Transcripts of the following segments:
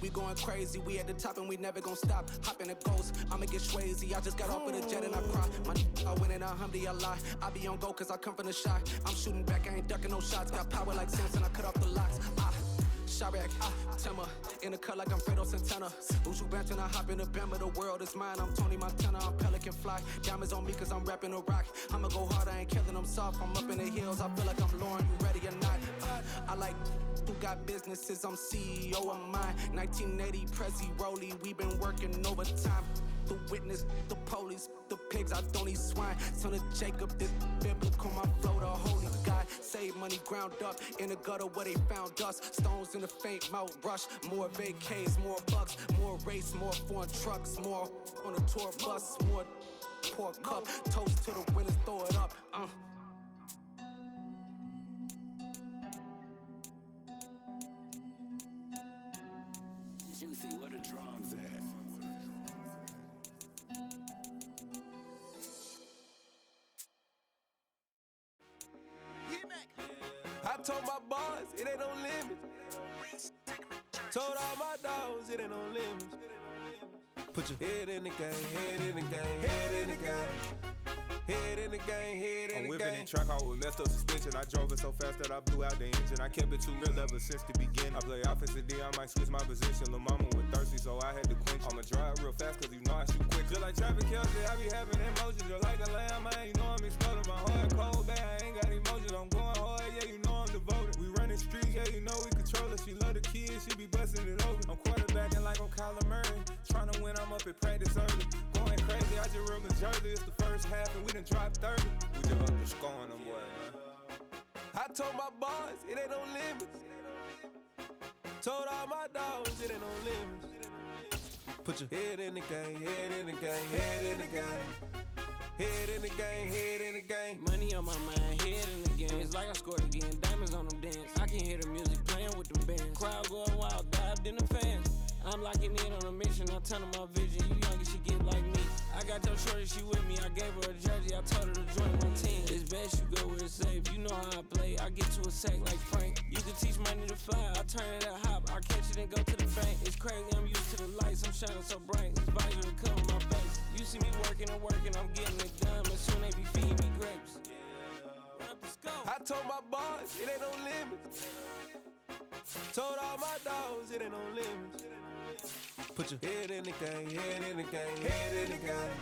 We going crazy, we at the top and we never gon' stop. Hop in a ghost, I'ma get crazy. I just got off of the jet and I cry. My I win in a Humvee, I lie. I be on go cause I come from the shot. I'm shooting back, I ain't ducking no shots. Got power like Samson, I cut off the locks. Chirac, Timmer, in the cut like I'm Fredo Santana. Uju Benton, I hop in the Bama, the world is mine. I'm Tony Montana, I'm Pelican Fly. Diamonds on me cause I'm rapping a rock. I'ma go hard, I ain't killing them soft. I'm up in the hills, I feel like I'm Lauren, you ready or not? I like who got businesses, I'm CEO of mine. 1980 Prezi Rollie, we been working overtime. The witness, the police, the pigs, I don't eat swine. Son of Jacob, this biblical, my flow, the holy God. Save money ground up in the gutter where they found us. Stones in the faint mouth rush. More vacays, more bucks, more race, more foreign trucks, more on the tour bus, more pour cup. Toast to the winners, throw it up. Juicy, where the drums at? I told my boys, it ain't no limits. Told all my dogs, it ain't no limits. Put your head in the game, head in the game, head in the game. Head in the game, head in the game. I'm whipping in track, I was messed up suspension. I drove it so fast that I blew out the engine. I kept it too real ever since the beginning. I play offensive D, I might switch my position. Lil' mama was thirsty, so I had to quench. I'ma drive real fast, cause you know I shoot quick. Just like traffic Kelsey, I be having emotions. Just like a lamb, man, you know I'm exploding. My heart cold, bad, I ain't got emotions. I'm going hard, yeah, you know I'm devoted. We running streets, yeah, you know we control it. She love the kids, she be busting it open. I'm quarterbacking like I'm Kyler Murray. Trying to win, I'm up at practice early. Going crazy, I just real Jersey. It's the first half and we done dropped 30. We just up to scoring them, boy, man. I told my boys, it ain't no limits. Told all my dogs, it ain't no limits. Put your head in the game, head in the game, head in the game. Head in the game, head in the game. Money on my mind, head in the game. It's like I scored again, diamonds on them dance. I can hear the music playing with them bands. Crowd going wild, dived in the fans. I'm locking in on a mission, I'm telling my vision. You young and she get like me. I got your shorty, she with me. I gave her a jersey, I told her to join my team. It's best you go where it's safe. You know how I play, I get to a sack like Frank. You can teach money to fly, I turn it at hop. I catch it and go to the bank. It's crazy, I'm used to the lights, I'm shining so bright. This visor to cover my face. You see me working and working, I'm getting it done. But soon they be feeding me grapes. I told my boys, it ain't no limits. Told all my dogs, it ain't no limits. Put your head in the game, head in the game, head in the game.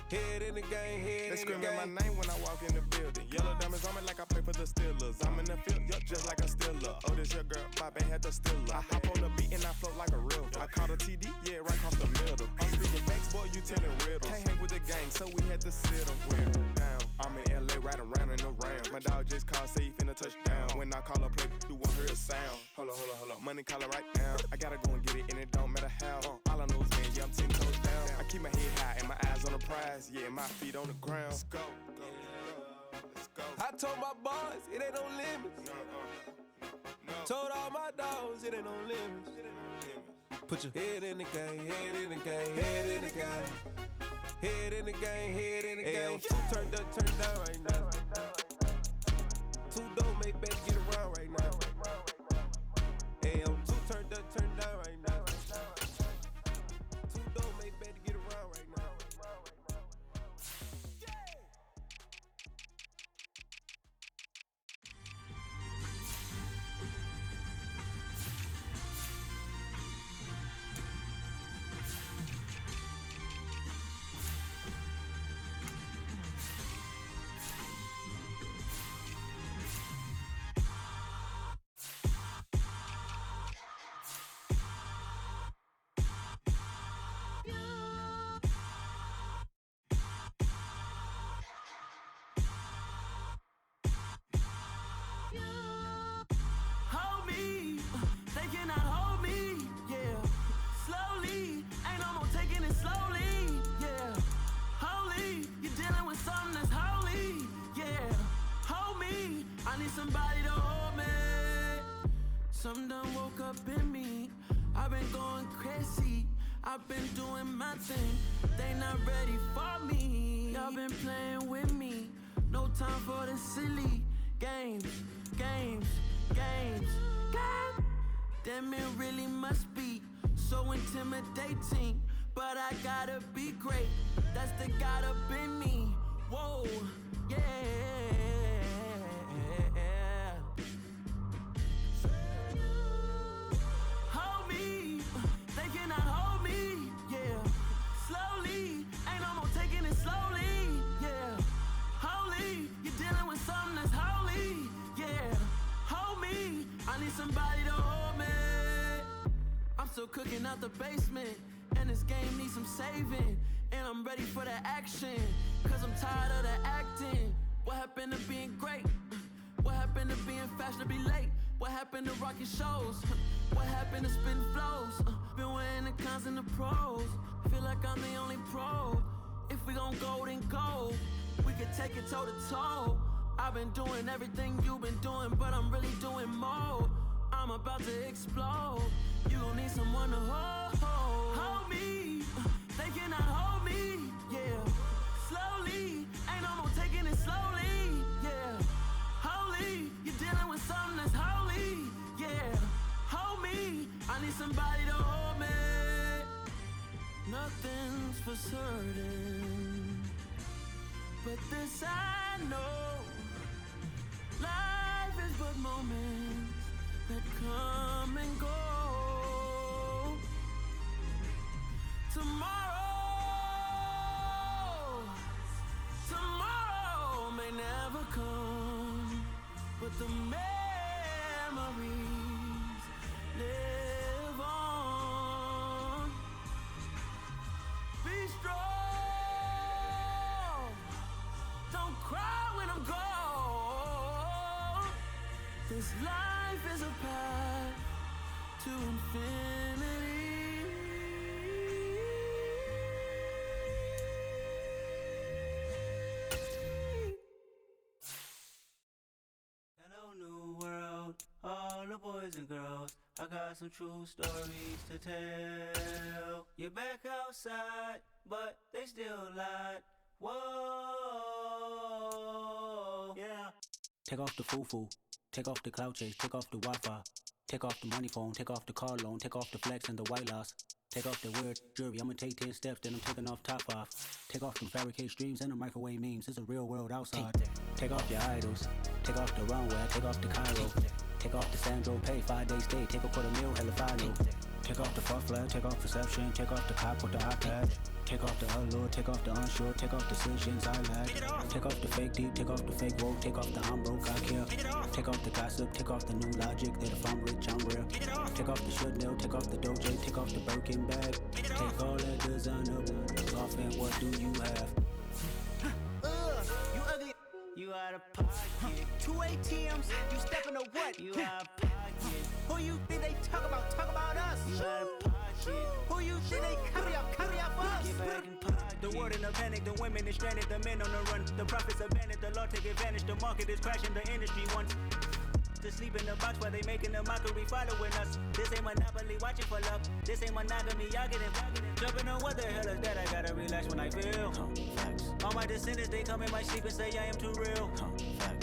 Head in the game, head in the game. They screaming my name when I walk in the building. Yellow diamonds on me like I play for the Steelers. I'm in the field, yup, just like a Steeler. Oh, this your girl, my band had the Steeler. I hop on the beat and I float like a river. I caught a TD, yeah, right across the middle. I'm speaking facts, boy, you telling riddles. Can't hang with the gang, so we had to sit them where down. I'm in LA, riding around in the round. My dog just called, say he finna touchdown. When I call a play, you won't hear a sound. Hold on. Money caller right now. I gotta go and get it, and it don't matter how. All I know is, man, yeah, I'm 10 toes down. I keep my head high and my eyes on the prize. Yeah, my feet on the ground. Let's go. Let's go. I told my boys, it ain't no limits. No. Told all my dogs, it ain't no limits. Put your head in the game, head in the game, head in the game. Head in the game, head in the game. Two turned up, turned down right now. Two don't make better get around right now. Hey, I'm two turned up, turned down right now. Two don't make better get around right now. Something done woke up in me. I've been going crazy. I've been doing my thing. They not not ready for me. Y'all been playing with me. No time for the silly games. Damn, it really must be so intimidating. But I gotta be great. That's the God up in me. Whoa, yeah. Hold me, they cannot hold me, yeah. Slowly, ain't no more taking it slowly, yeah. Holy, you're dealing with something that's holy, yeah. Hold me, I need somebody to hold me. I'm still cooking out the basement, and this game needs some saving. And I'm ready for the action, cause I'm tired of the acting. What happened to being great? What happened to being fashionably late? What happened to rocking shows? What happened to spitting flows? Been weighing the cons and the pros. Feel like I'm the only pro. If we gon' go, then go. We could take it toe to toe. I've been doing everything you've been doing, but I'm really doing more. I'm about to explode. You gon' need someone to hold me. They cannot hold me, yeah. Slowly, ain't no more taking it slowly, yeah. Holy, you're dealing with something that's holy, yeah. Hold me, I need somebody to hold me. Nothing's for certain, but this I know. Life is but moments that come and go. Tomorrow may never come, but the memories live on. Be strong, don't cry when I'm gone. This life is a path to infinity. All the boys and girls, I got some true stories to tell. You're back outside, but they still lied. Whoa, yeah. Take off the foo-foo, take off the cloud chase, take off the Wi-Fi, take off the money phone, take off the car loan, take off the flex and the white loss. Take off the weird jewelry, I'ma take 10 steps, then I'm taking off top 5. Take off them fabricate streams and the microwave memes, it's a real world outside. Take off your idols, take off the runway, take off the Cairo. Take off the Sandro pay, 5-day stay, take a $250,000, hella final. Take off the fuck flag, take off perception, take off the cop with the iPad. Take off the allure, take off the unsure, take off decisions I lack. Take off the fake deep, take off the fake woke, take off the I'm broke, I care. Take off the gossip, take off the new logic, that if I'm rich, I'm real. Take off the Chanel, take off the Doja, take off the Birkin bag. Take all that designer off and what do you have? You ugly, you out of pocket. 2 ATMs, you stepping to what? You out of pocket. Who you think they talk about us? You out of pocket. Who you think they carry up us? Get back in pocket. The world in a panic, the women is stranded, the men on the run. The profits abandoned, the law take advantage, the market is crashing, the industry wants to sleep in the box while they making a mockery following us. This ain't Monopoly, watching for luck. This ain't monogamy, y'all getting jumping on what the hell is that? I gotta relax when I feel. All my descendants, they come in my sleep and say I am too real.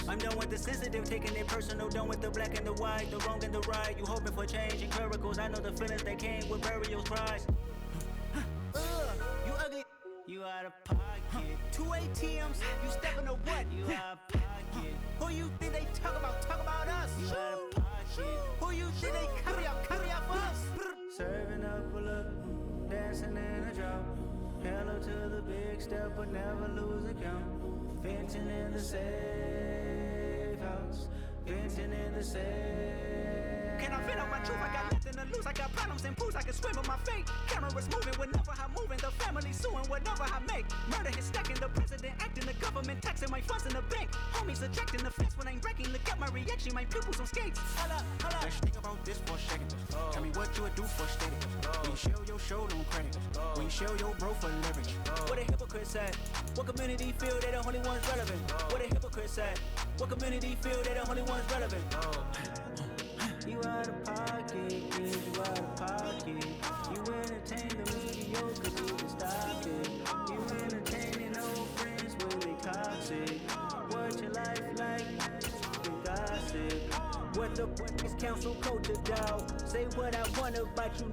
I'm done with the sensitive, taking it personal. Done with the black and the white, the wrong and the right. You hoping for change and miracles. I know the feelings that came with burial cries. You ugly, you out of pocket. 2 ATMs, you stepping to what? You out of pocket. Who you think they talk about us? You out of pocket. Who you think they carry up us? Serving up a look, dancing in a drop. Hello to the big step, but never lose a count. Venting in the safe house, venting in the safe. Can I vent on my truth? I got nothing to lose. I got problems and pools. I can swim with my fate. Cameras moving whenever I'm moving. The family suing whatever I make. Murder is stacking. The president acting. The government taxing my funds in the bank. Homies ejecting the fence when I'm breaking. Look at my reaction. My pupils on skates. Hold up. Let's think about this for a second. Tell me what you would do for steady. When you show your show on credit. When you show your bro for leverage. What a hypocrite said. What community feel they the only ones relevant? What a hypocrite said. What community feel they the only ones relevant? You out of pocket, kid, you out of pocket. You entertain the mediocre, you can stop it. You what the council culture, dog. Say what I want about you,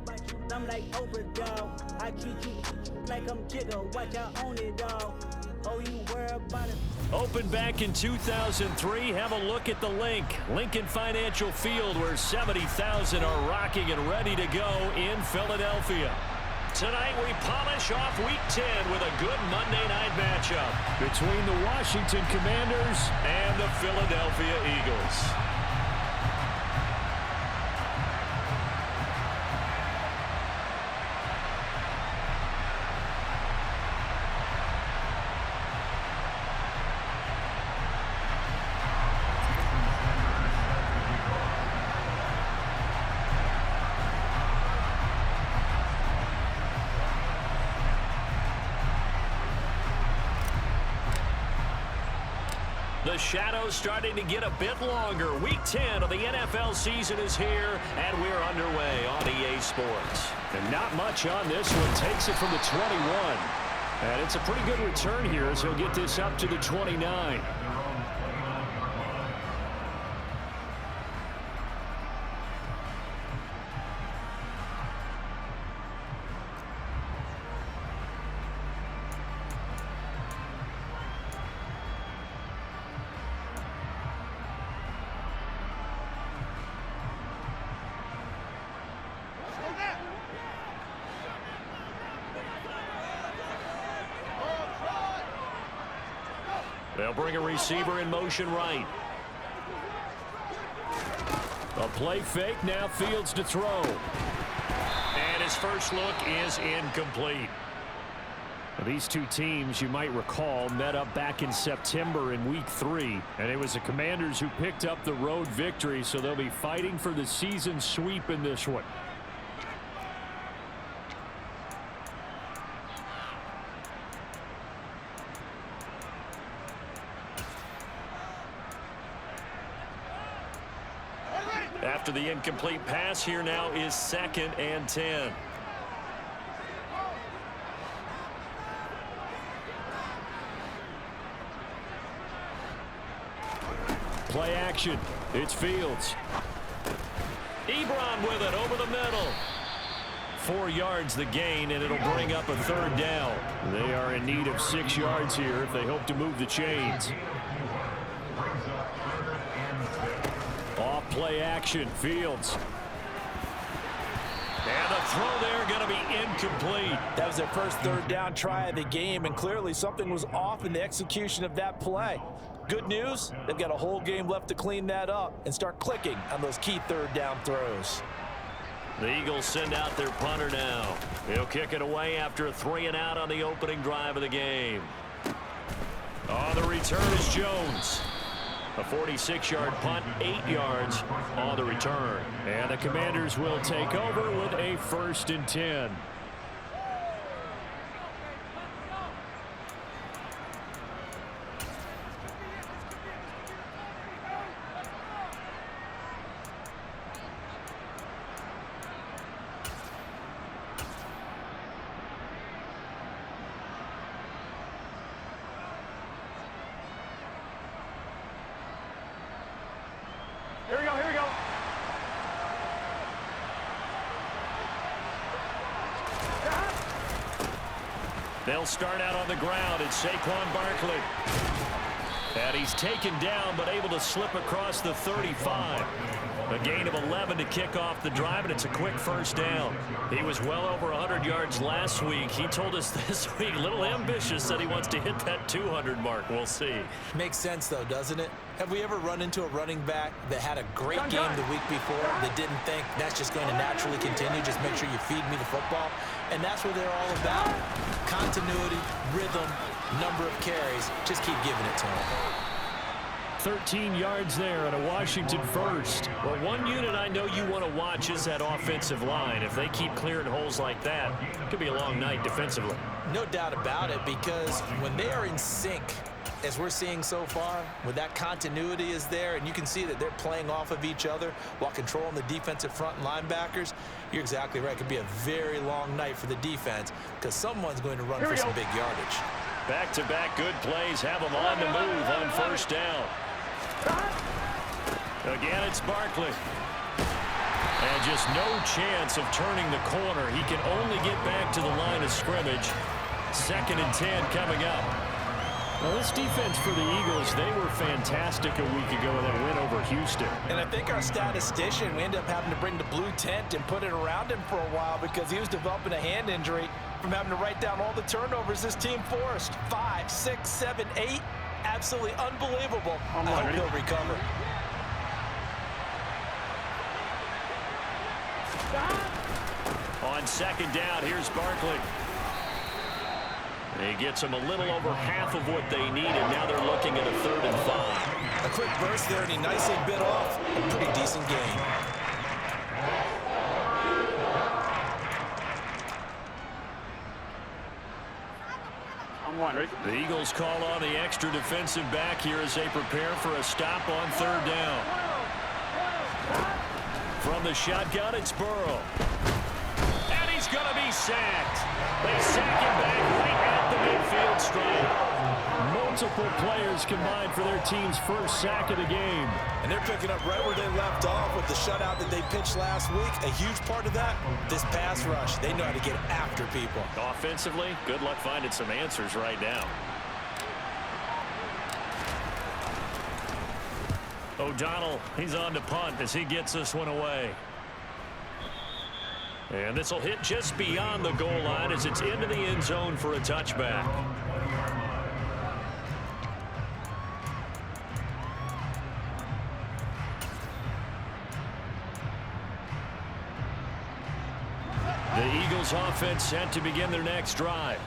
I'm like overdog. I treat you like I'm Jigga, watch I own it all. Oh, you worry about it. Opened back in 2003. Have a look at the link. Lincoln Financial Field, where 70,000 are rocking and ready to go in Philadelphia. Tonight we polish off Week 10 with a good Monday night matchup between the Washington Commanders and the Philadelphia Eagles. The shadow's starting to get a bit longer. Week 10 of the NFL season is here, and we're underway on EA Sports. And not much on this one. Takes it from the 21. And it's a pretty good return here as he'll get this up to the 29. They'll bring a receiver in motion right. A play fake, now Fields to throw. And his first look is incomplete. These two teams, you might recall, met up back in September in Week 3. And it was the Commanders who picked up the road victory, so they'll be fighting for the season sweep in this one. After the incomplete pass, here now is 2nd and 10. Play action. It's Fields. Ebron with it over the middle. 4 yards the gain, and it'll bring up a 3rd down. They are in need of 6 yards here if they hope to move the chains. Off play action, Fields. And the throw there going to be incomplete. That was their first 3rd down try of the game, and clearly something was off in the execution of that play. Good news, they've got a whole game left to clean that up and start clicking on those key 3rd down throws. The Eagles send out their punter now. He'll kick it away after a 3-and-out on the opening drive of the game. On the return is Jones. A 46-yard punt, 8 yards on the return. And the Commanders will take over with a 1st and 10. Here we go, here we go. They'll start out on the ground. It's Saquon Barkley. And he's taken down, but able to slip across the 35. A gain of 11 to kick off the drive, and it's a quick 1st down. He was well over 100 yards last week. He told us this week, a little ambitious, that he wants to hit that 200 mark. We'll see. Makes sense, though, doesn't it? Have we ever run into a running back that had a great game the week before that didn't think that's just going to naturally continue? Just make sure you feed me the football. And that's what they're all about. Continuity, rhythm, number of carries. Just keep giving it to them. 13 yards there and a Washington 1st. Well, one unit I know you want to watch is that offensive line. If they keep clearing holes like that, it could be a long night defensively. No doubt about it, because when they are in sync, as we're seeing so far, when that continuity is there and you can see that they're playing off of each other while controlling the defensive front and linebackers, you're exactly right. It could be a very long night for the defense because someone's going to run for some big yardage. Back-to-back good plays have them on the move on 1st down. Again, it's Barkley. And just no chance of turning the corner. He can only get back to the line of scrimmage. 2nd and 10 coming up. Well, this defense for the Eagles, they were fantastic a week ago in that win over Houston. And I think our statistician, we ended up having to bring the blue tent and put it around him for a while because he was developing a hand injury from having to write down all the turnovers this team forced. 5, 6, 7, 8. Absolutely unbelievable. I hope he'll recover. On 2nd down, here's Barkley. He gets them a little over half of what they need, and now they're looking at a 3rd and 5. A quick burst there, and he nicely bit off a pretty decent gain. The Eagles call on the extra defensive back here as they prepare for a stop on 3rd down. From the shotgun, it's Burrow. And he's going to be sacked. They sack him back right at the midfield stripe. Multiple players combined for their team's first sack of the game. And they're picking up right where they left off with the shutout that they pitched last week. A huge part of that, this pass rush. They know how to get after people. Offensively, good luck finding some answers right now. O'Donnell, he's on to punt as he gets this one away. And this will hit just beyond the goal line as it's into the end zone for a touchback. The Eagles offense set to begin their next drive.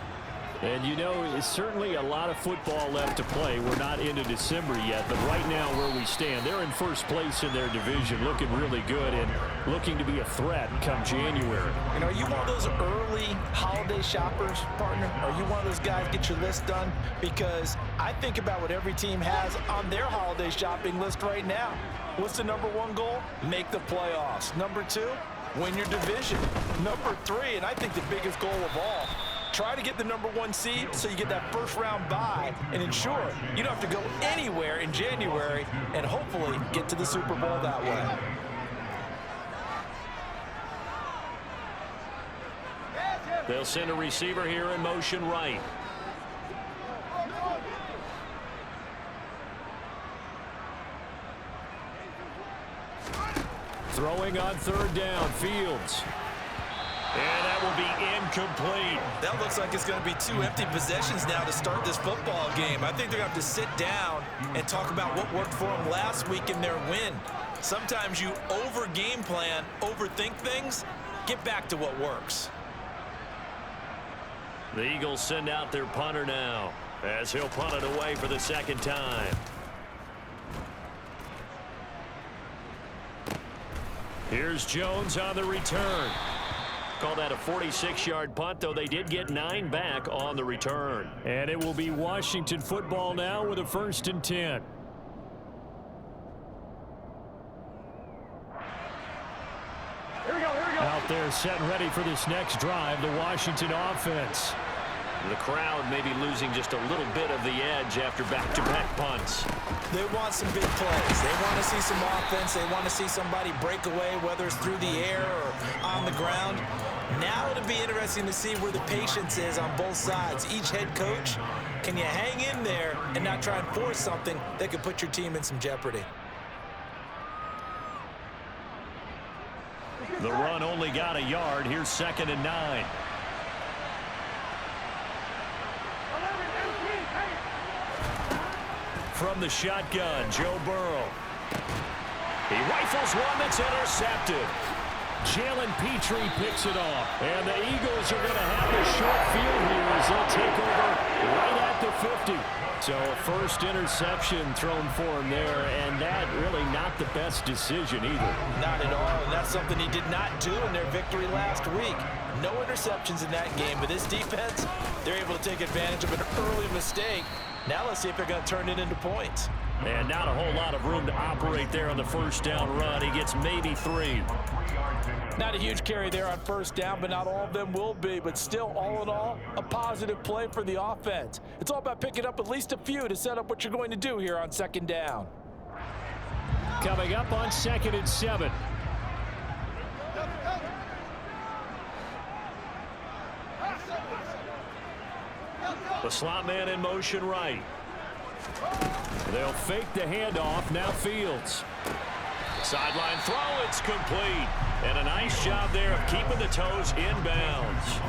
And you know, it's certainly a lot of football left to play. We're not into December yet, but right now where we stand, they're in first place in their division, looking really good and looking to be a threat come January. You know, are you one of those early holiday shoppers, partner? Are you one of those guys get your list done? Because I think about what every team has on their holiday shopping list right now. What's the #1 goal? Make the playoffs. #2, win your division. #3, and I think the biggest goal of all, try to get the #1 seed so you get that first round bye and ensure you don't have to go anywhere in January and hopefully get to the Super Bowl that way. They'll send a receiver here in motion right. Throwing on 3rd down, Fields. And that will be incomplete. That looks like it's going to be 2 empty possessions now to start this football game. I think they're going to have to sit down and talk about what worked for them last week in their win. Sometimes you over-game plan, overthink things. Get back to what works. The Eagles send out their punter now as he'll punt it away for the 2nd time. Here's Jones on the return. Call that a 46-yard punt, though they did get 9 back on the return. And it will be Washington football now with a 1st and 10. Here we go. Out there set and ready for this next drive, the Washington offense. The crowd may be losing just a little bit of the edge after back-to-back punts. They want some big plays. They want to see some offense. They want to see somebody break away, whether it's through the air or on the ground. Now it'll be interesting to see where the patience is on both sides. Each head coach, can you hang in there and not try and force something that could put your team in some jeopardy? The run only got a yard. Here's 2nd and 9. From the shotgun, Joe Burrow. He rifles one that's intercepted. Jalen Petrie picks it off. And the Eagles are going to have a short field here as they'll take over right at the 50. So a first interception thrown for him there, and that really not the best decision either. Not at all, and that's something he did not do in their victory last week. No interceptions in that game, but this defense, they're able to take advantage of an early mistake. Now let's see if they're going to turn it into points. And not a whole lot of room to operate there on the first down run. He gets maybe 3. Not a huge carry there on first down, but not all of them will be. But still, all in all, a positive play for the offense. It's all about picking up at least a few to set up what you're going to do here on 2nd down. Coming up on 2nd and 7. The slot man in motion right. They'll fake the handoff. Now Fields. Sideline throw. It's complete. And a nice job there of keeping the toes inbounds.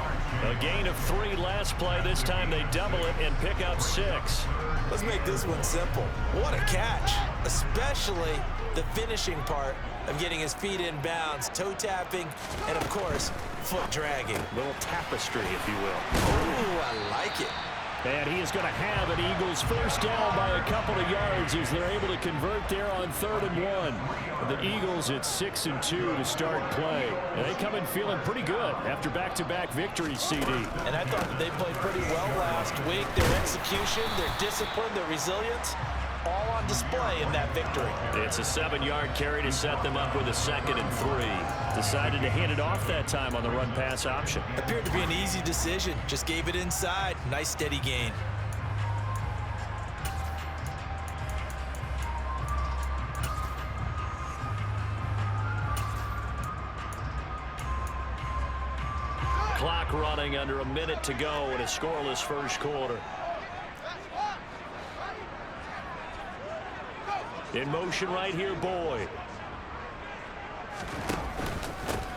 A gain of 3 last play. This time they double it and pick up 6. Let's make this one simple. What a catch, especially the finishing part of getting his feet in bounds, toe tapping, and of course, foot dragging. Little tapestry, if you will. Ooh, I like it. And he is going to have an Eagles first down by a couple of yards as they're able to convert there on 3rd and 1. The Eagles at 6 and 2 to start play. And they come in feeling pretty good after back-to-back victories, CD. And I thought that they played pretty well last week. Their execution, their discipline, their resilience, all on display in that victory. It's a 7-yard carry to set them up with a 2nd and 3. Decided to hand it off that time on the run-pass option. Appeared to be an easy decision. Just gave it inside. Nice steady gain. Clock running, under a minute to go in a scoreless first quarter. In motion right here, Boyd.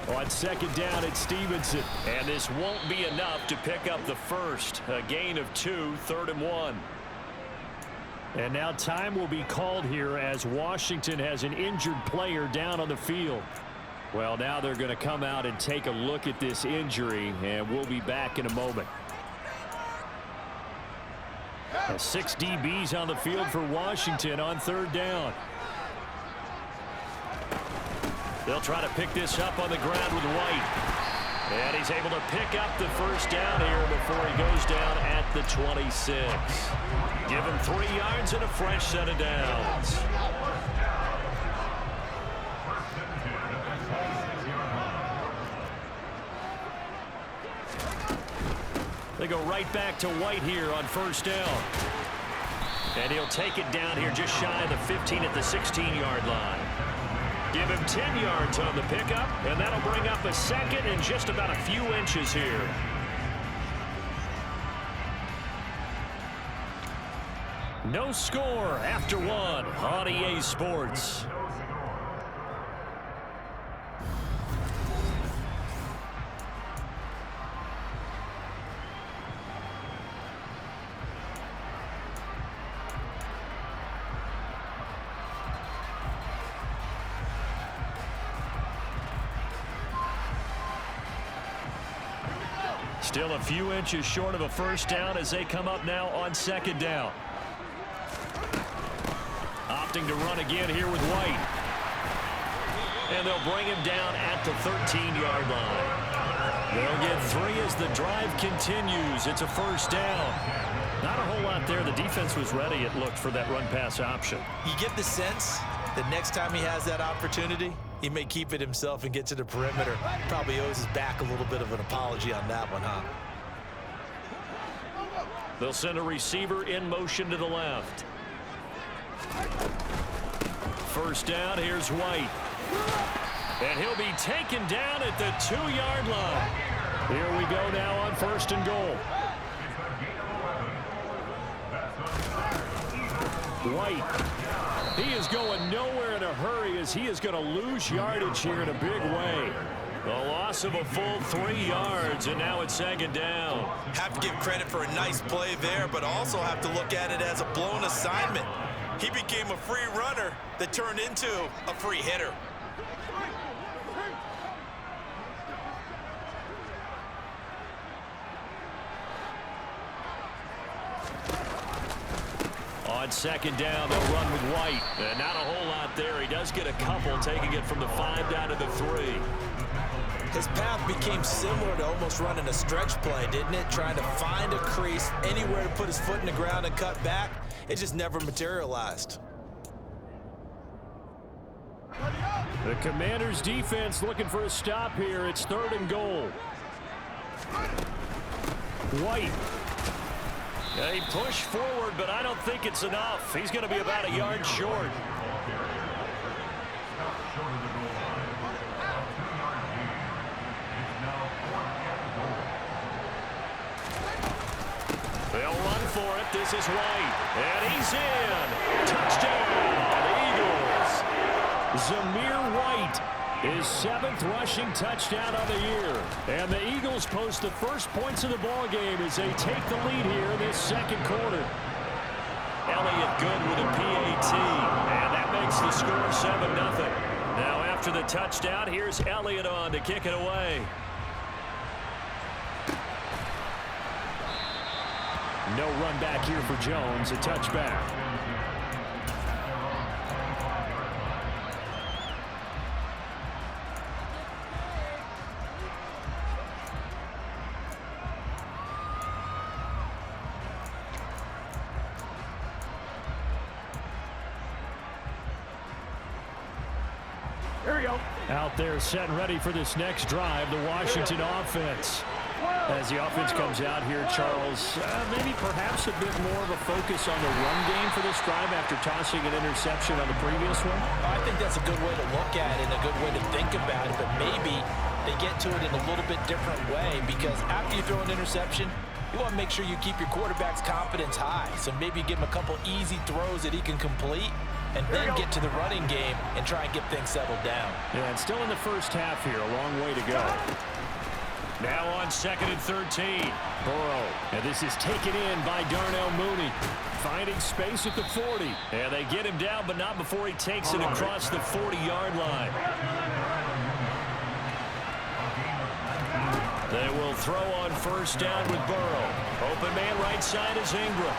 On 2nd down, it's Stevenson. And this won't be enough to pick up the first. A gain of 2, 3rd and 1. And now time will be called here as Washington has an injured player down on the field. Well, now they're going to come out and take a look at this injury, and we'll be back in a moment. 6 DBs on the field for Washington on 3rd down. They'll try to pick this up on the ground with White. And he's able to pick up the first down here before he goes down at the 26. Give him 3 yards and a fresh set of downs. They go right back to White here on 1st down. And he'll take it down here just shy of the 15 at the 16-yard line. Give him 10 yards on the pickup, and that'll bring up a 2nd and just about a few inches here. No score after 1 on EA Sports. Still a few inches short of a first down as they come up now on 2nd down. Opting to run again here with White. And they'll bring him down at the 13-yard line. They'll get 3 as the drive continues. It's a first down. Not a whole lot there. The defense was ready, it looked, for that run-pass option. You get the sense that next time he has that opportunity, he may keep it himself and get to the perimeter. Probably owes his back a little bit of an apology on that one, huh? They'll send a receiver in motion to the left. First down, here's White. And he'll be taken down at the 2-yard line. Here we go now on 1st and goal. White. He is going nowhere in a hurry as he is going to lose yardage here in a big way. The loss of a full 3 yards, and now it's 2nd down. Have to give credit for a nice play there, but also have to look at it as a blown assignment. He became a free runner that turned into a free hitter. On 2nd down, they'll run with White. And not a whole lot there. He does get a couple, taking it from the 5 down to the 3. His path became similar to almost running a stretch play, didn't it? Trying to find a crease, anywhere to put his foot in the ground and cut back. It just never materialized. The Commanders' defense looking for a stop here. It's 3rd and goal. White. They push forward, but I don't think it's enough. He's going to be about a yard short. for it. This is White. And he's in. Touchdown, Eagles. Zamir White, his 7th rushing touchdown of the year. And the Eagles post the first points of the ball game as they take the lead here in this second quarter. Elliott good with a PAT, and that makes the score 7-0. Now after the touchdown, here's Elliott on to kick it away. No run back here for Jones, a touchback. Here we go. Out there set and ready for this next drive, the Washington offense. As the offense comes out here, Charles, maybe perhaps a bit more of a focus on the run game for this drive after tossing an interception on the previous one? I think that's a good way to look at it and a good way to think about it, but maybe they get to it in a little bit different way because after you throw an interception, you want to make sure you keep your quarterback's confidence high. So maybe give him a couple easy throws that he can complete and then get to the running game and try and get things settled down. Yeah, and still in the first half here, a long way to go. Now on 2nd and 13, Burrow. And this is taken in by Darnell Mooney. Finding space at the 40. And they get him down, but not before he takes it across the 40-yard line. They will throw on first down with Burrow. Open man right side is Ingram.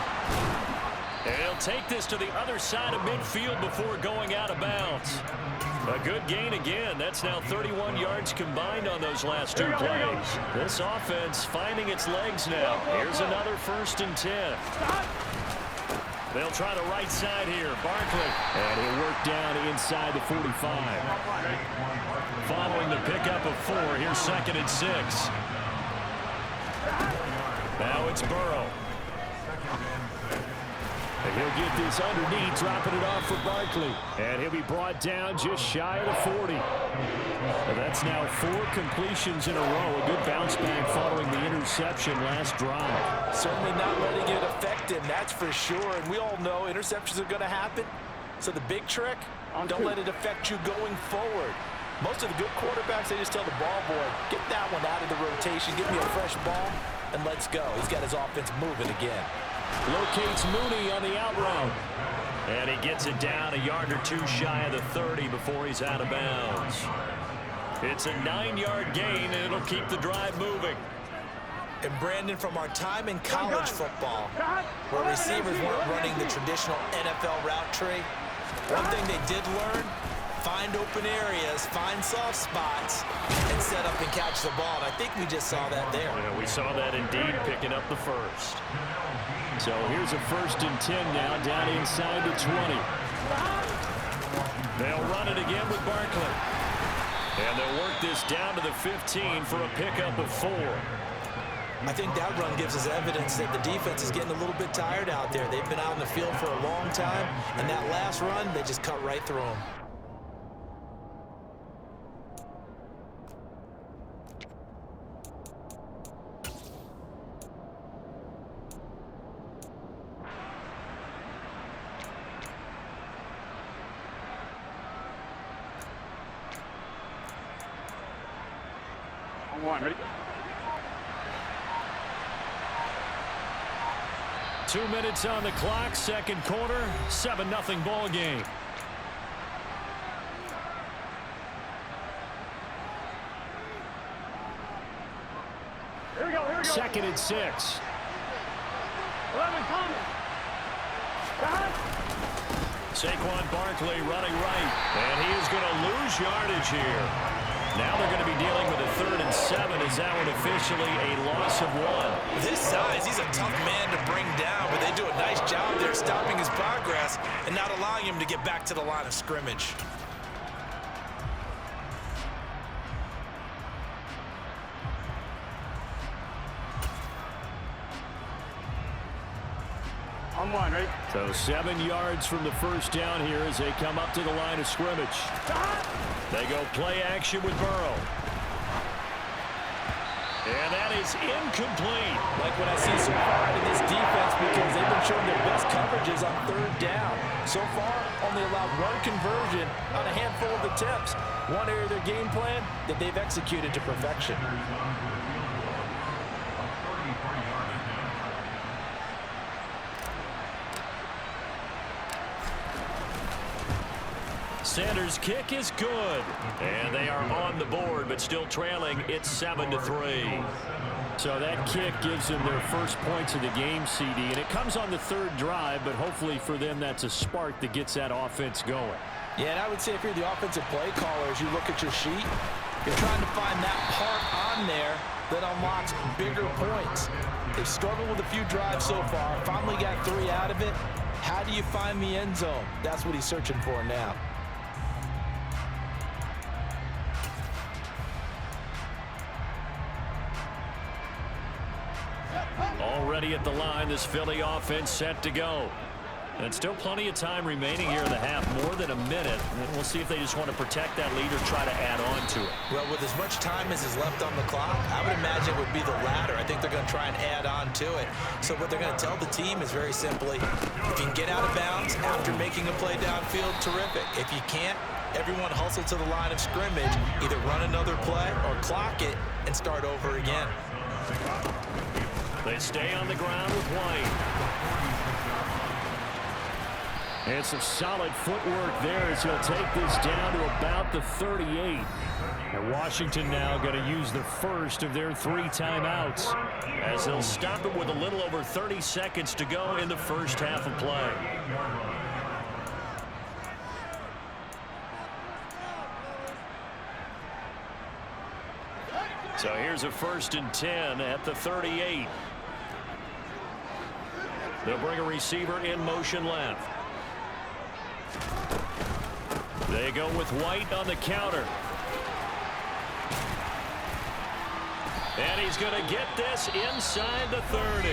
And he'll take this to the other side of midfield before going out of bounds. A good gain again. That's now 31 yards combined on those last 2 plays. This offense finding its legs now. Here's another 1st and 10. They'll try the right side here. Barkley. And he'll work down inside the 45. Following the pickup of 4, here's 2nd and 6. Now it's Burrow. And he'll get this underneath, dropping it off for Barkley. And he'll be brought down just shy of the 40. And that's now 4 completions in a row. A good bounce back following the interception last drive. Certainly not letting it affect him, that's for sure. And we all know interceptions are going to happen. So the big trick, don't let it affect you going forward. Most of the good quarterbacks, they just tell the ball boy, get that one out of the rotation, give me a fresh ball, and let's go. He's got his offense moving again. Locates Mooney on the out route. And he gets it down a yard or 2 shy of the 30 before he's out of bounds. It's a 9-yard gain, and it'll keep the drive moving. And Brandon, from our time in college football, where receivers weren't running the traditional NFL route tree, one thing they did learn, find open areas, find soft spots, and set up and catch the ball. And I think we just saw that there. Yeah, we saw that indeed, picking up the first. So here's a 1st and 10 now, down inside the 20. They'll run it again with Barkley. And they'll work this down to the 15 for a pickup of 4. I think that run gives us evidence that the defense is getting a little bit tired out there. They've been out in the field for a long time, and that last run, they just cut right through them. Ready? 2 minutes on the clock, second quarter, 7-0 ball game. Here we go. 2nd and 6. 11 coming. Saquon Barkley running right, and he is going to lose yardage here. Now they're going to be dealing with a 3rd and 7 as that one officially a loss of 1. With his size, he's a tough man to bring down, but they do a nice job there stopping his progress and not allowing him to get back to the line of scrimmage. On 1, ready? So 7 yards from the first down here as they come up to the line of scrimmage. They go play action with Burrow. And that is incomplete. Like what I see so far in this defense, because they've been showing their best coverages on third down. So far, only allowed one conversion on a handful of attempts. One area of their game plan that they've executed to perfection. Sanders' kick is good. And they are on the board, but still trailing. It's 7-3. So that kick gives them their first points of the game, CD. And it comes on the third drive, but hopefully for them that's a spark that gets that offense going. Yeah, and I would say if you're the offensive play caller, as you look at your sheet, you're trying to find that part on there that unlocks bigger points. They've struggled with a few drives so far. Finally got 3 out of it. How do you find the end zone? That's what he's searching for now. Already at the line, this Philly offense set to go. And still plenty of time remaining here in the half, more than a minute. And we'll see if they just want to protect that lead or try to add on to it. Well, with as much time as is left on the clock, I would imagine it would be the latter. I think they're going to try and add on to it. So what they're going to tell the team is very simply, if you can get out of bounds after making a play downfield, terrific. If you can't, everyone hustle to the line of scrimmage, either run another play or clock it and start over again. They stay on the ground with White. And some solid footwork there as he'll take this down to about the 38. And Washington now going to use the first of their 3 timeouts, as they'll stop it with a little over 30 seconds to go in the first half of play. So here's a 1st and 10 at the 38. They'll bring a receiver in motion left. They go with White on the counter. And he's going to get this inside the 30.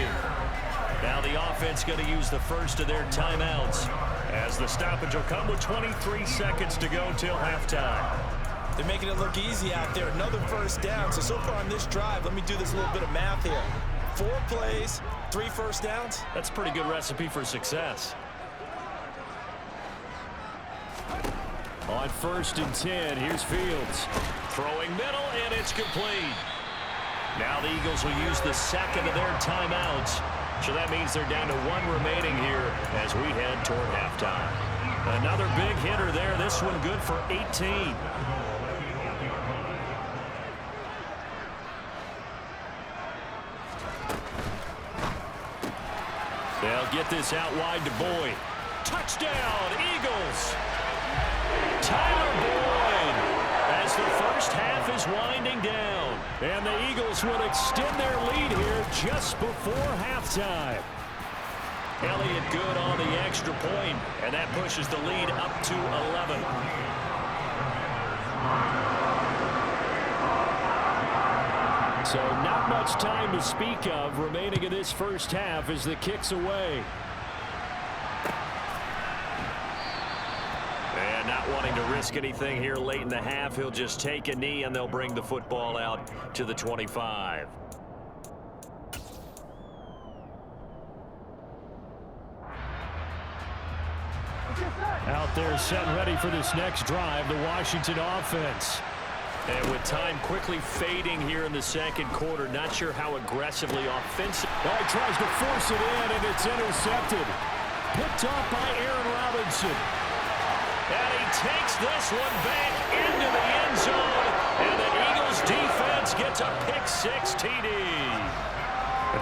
Now the offense going to use the first of their timeouts, as the stoppage will come with 23 seconds to go till halftime. They're making it look easy out there. Another first down. So far on this drive, let me do this little bit of math here. 4 plays, 3 first downs. That's a pretty good recipe for success. On 1st and 10, here's Fields. Throwing middle, and it's complete. Now the Eagles will use the second of their timeouts. So that means they're down to 1 remaining here as we head toward halftime. Another big hitter there. This one good for 18. They'll get this out wide to Boyd. Touchdown, Eagles! Tyler Boyd, as the first half is winding down. And the Eagles will extend their lead here just before halftime. Elliott good on the extra point, and that pushes the lead up to 11. So not much time to speak of remaining in this first half as the kick's away. And not wanting to risk anything here late in the half, he'll just take a knee and they'll bring the football out to the 25. Out there set and ready for this next drive, the Washington offense. And with time quickly fading here in the second quarter, not sure how aggressively offensive. Well, he tries to force it in, and it's intercepted. Picked off by Aaron Robinson. And he takes this one back into the end zone. And the Eagles defense gets a pick-6 TD.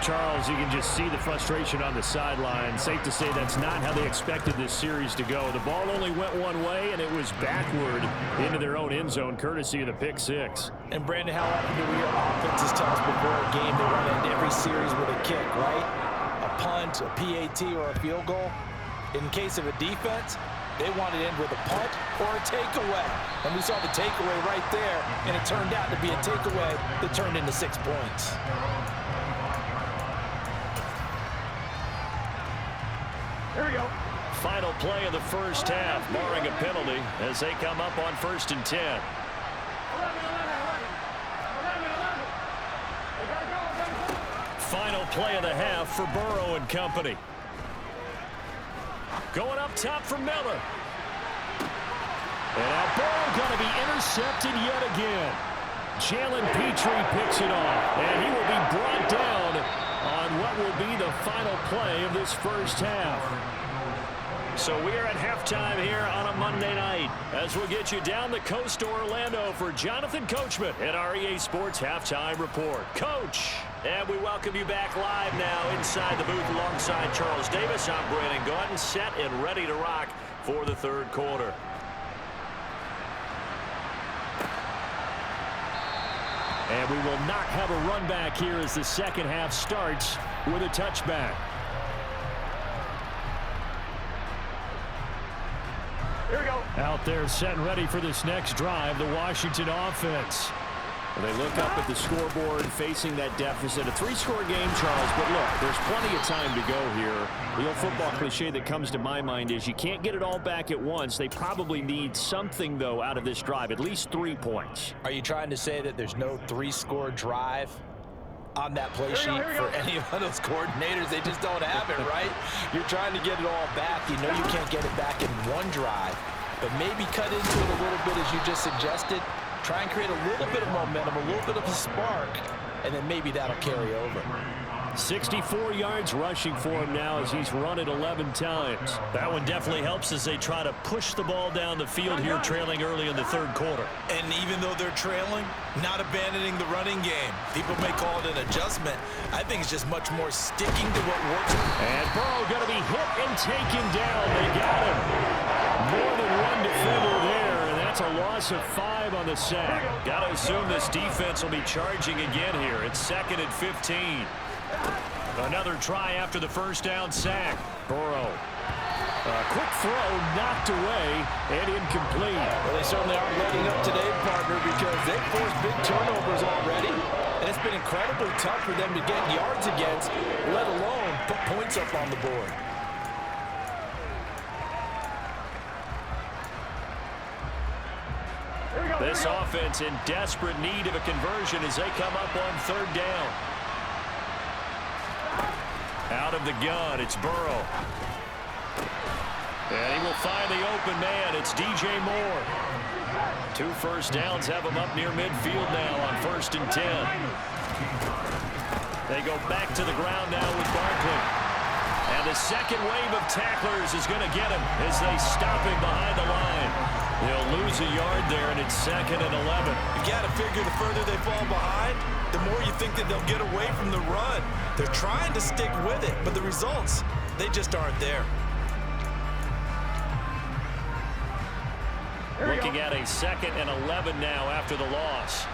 Charles, you can just see the frustration on the sideline. Safe to say that's not how they expected this series to go. The ball only went one way, and it was backward into their own end zone, courtesy of the pick-6. And, Brandon, how often do we hear offenses tell us before a game they want to end every series with a kick, right? A punt, a PAT, or a field goal. In case of a defense, they want to end with a punt or a takeaway. And we saw the takeaway right there, and it turned out to be a takeaway that turned into 6 points. Here we go. Final play of the first half, barring a penalty, as they come up on 1st and 10. play of the half for Burrow and company. Going up top for Miller. And now Burrow going to be intercepted yet again. Jalen Petrie picks it off, and he will be brought down on what will be the final play of this first half. So we are at halftime here on a Monday night as we'll get you down the coast to Orlando for Jonathan Coachman at our EA Sports Halftime Report. Coach, and we welcome you back live now inside the booth alongside Charles Davis. I'm Brandon Gaudin, set and ready to rock for the third quarter. And we will not have a run back here as the second half starts with a touchback. Here we go. Out there set and ready for this next drive, the Washington offense. Well, they look up at the scoreboard facing that deficit. A three-score game, Charles, but look, there's plenty of time to go here. The old football cliche that comes to my mind is you can't get it all back at once. They probably need something, though, out of this drive, at least 3 points. Are you trying to say that there's no three-score drive on that play sheet for any of those coordinators? They just don't have it, right? You're trying to get it all back. You know you can't get it back in one drive, but maybe cut into it a little bit as you just suggested. Try and create a little bit of momentum, a little bit of a spark, and then maybe that'll carry over. 64 yards rushing for him now as he's run it 11 times. That one definitely helps as they try to push the ball down the field here, trailing early in the third quarter. And even though they're trailing, not abandoning the running game. People may call it an adjustment. I think it's just much more sticking to what works. And Burrow going to be hit and taken down. They got him. More than one defender there, and that's a loss of 5 on the sack. Got to assume this defense will be charging again here. It's 2nd and 15. Another try after the first down sack. Burrow. A quick throw knocked away and incomplete. Well, they certainly aren't letting up today, partner, because they've forced big turnovers already. And it's been incredibly tough for them to get yards against, let alone put points up on the board. This offense in desperate need of a conversion as they come up on third down. Out of the gun, it's Burrow. And he will find the open man. It's DJ Moore. 2 first downs have him up near midfield now on 1st and 10. They go back to the ground now with Barkley. And the second wave of tacklers is going to get him as they stop him behind the line. They'll lose a yard there, and it's 2nd and 11. You got to figure the further they fall behind, the more you think that they'll get away from the run. They're trying to stick with it, but the results, they just aren't there. Looking at a 2nd and 11 now after the loss.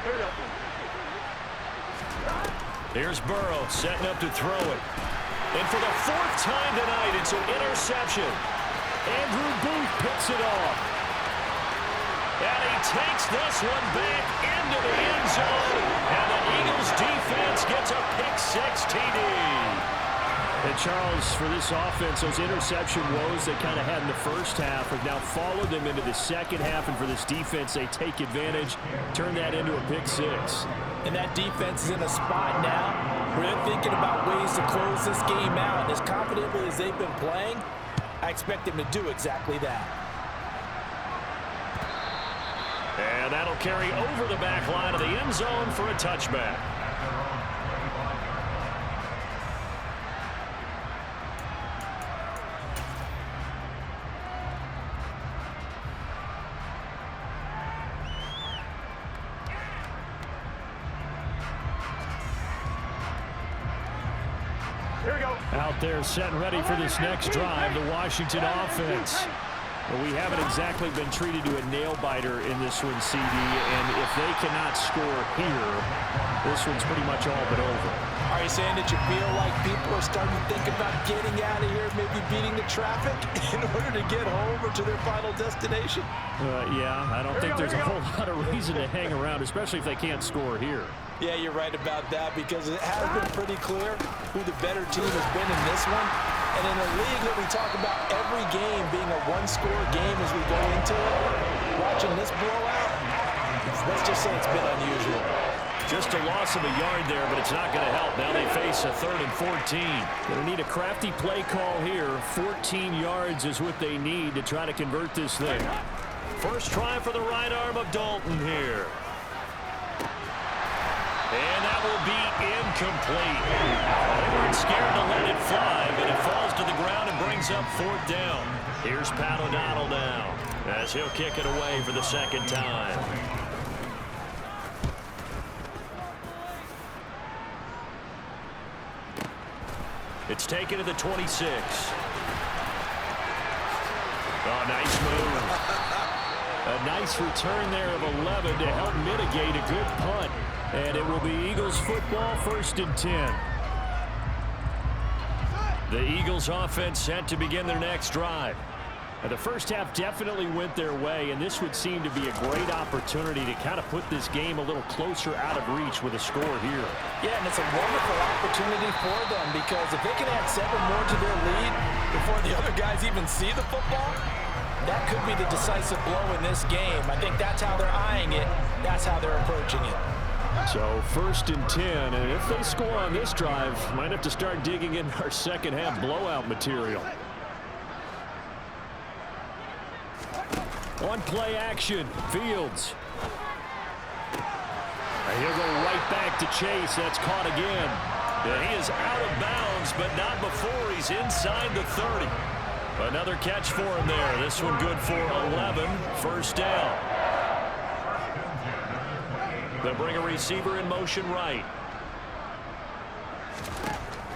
Here's Burrow setting up to throw it. And for the 4th time tonight, it's an interception. Andrew Booth picks it off. And he takes this one back into the end zone. And the Eagles defense gets a pick-6 TD. And Charles, for this offense, those interception woes they kind of had in the first half have now followed them into the second half. And for this defense, they take advantage, turn that into a pick-6. And that defense is in a spot now where they're thinking about ways to close this game out. And as confidently as they've been playing, I expect them to do exactly that. And that'll carry over the back line of the end zone for a touchback. Here we go. Out there set and ready for this next drive, the Washington offense. Well, we haven't exactly been treated to a nail-biter in this one, CD, and if they cannot score here, this one's pretty much all but over. Are you saying that you feel like people are starting to think about getting out of here, maybe beating the traffic in order to get home or to their final destination? Yeah, I don't think there's a whole lot of reason to hang around, especially if they can't score here. Yeah, you're right about that because it has been pretty clear who the better team has been in this one. And in a league that we talk about every game being a one-score game as we go into it, watching this blowout, let's just say it's been unusual. Just a loss of a yard there, but it's not going to help. Now they face a 3rd and 14. Going to need a crafty play call here. 14 yards is what they need to try to convert this thing. First try for the right arm of Dalton here. And that will be incomplete. They weren't scared to let it fly, but it falls to the ground and brings up 4th down. Here's Pat O'Donnell now, as he'll kick it away for the 2nd time. It's taken to the 26. Oh, nice move. A nice return there of 11 to help mitigate a good punt. And it will be Eagles football, 1st and 10. The Eagles offense set to begin their next drive. And the first half definitely went their way, and this would seem to be a great opportunity to kind of put this game a little closer out of reach with a score here. Yeah, and it's a wonderful opportunity for them, because if they can add 7 more to their lead before the other guys even see the football, that could be the decisive blow in this game. I think that's how they're eyeing it. That's how they're approaching it. So 1st and 10, and if they score on this drive, might have to start digging in our second half blowout material. On play action, Fields. And he'll go right back to Chase. That's caught again. And he is out of bounds, but not before he's inside the 30. Another catch for him there. This one good for 11. 1st down. They'll bring a receiver in motion right.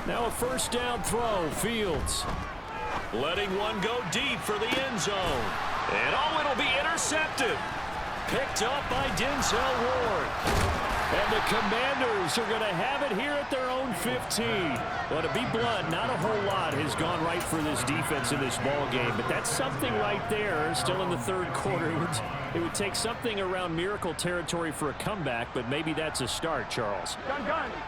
Now a 1st down throw, Fields. Letting one go deep for the end zone. And oh, it'll be intercepted. Picked up by Denzel Ward. And the Commanders are going to have it here at their own 15. Well, to be blunt, not a whole lot has gone right for this defense in this ball game, but that's something right there. Still in the 3rd quarter. It would take something around miracle territory for a comeback, but maybe that's a start, Charles.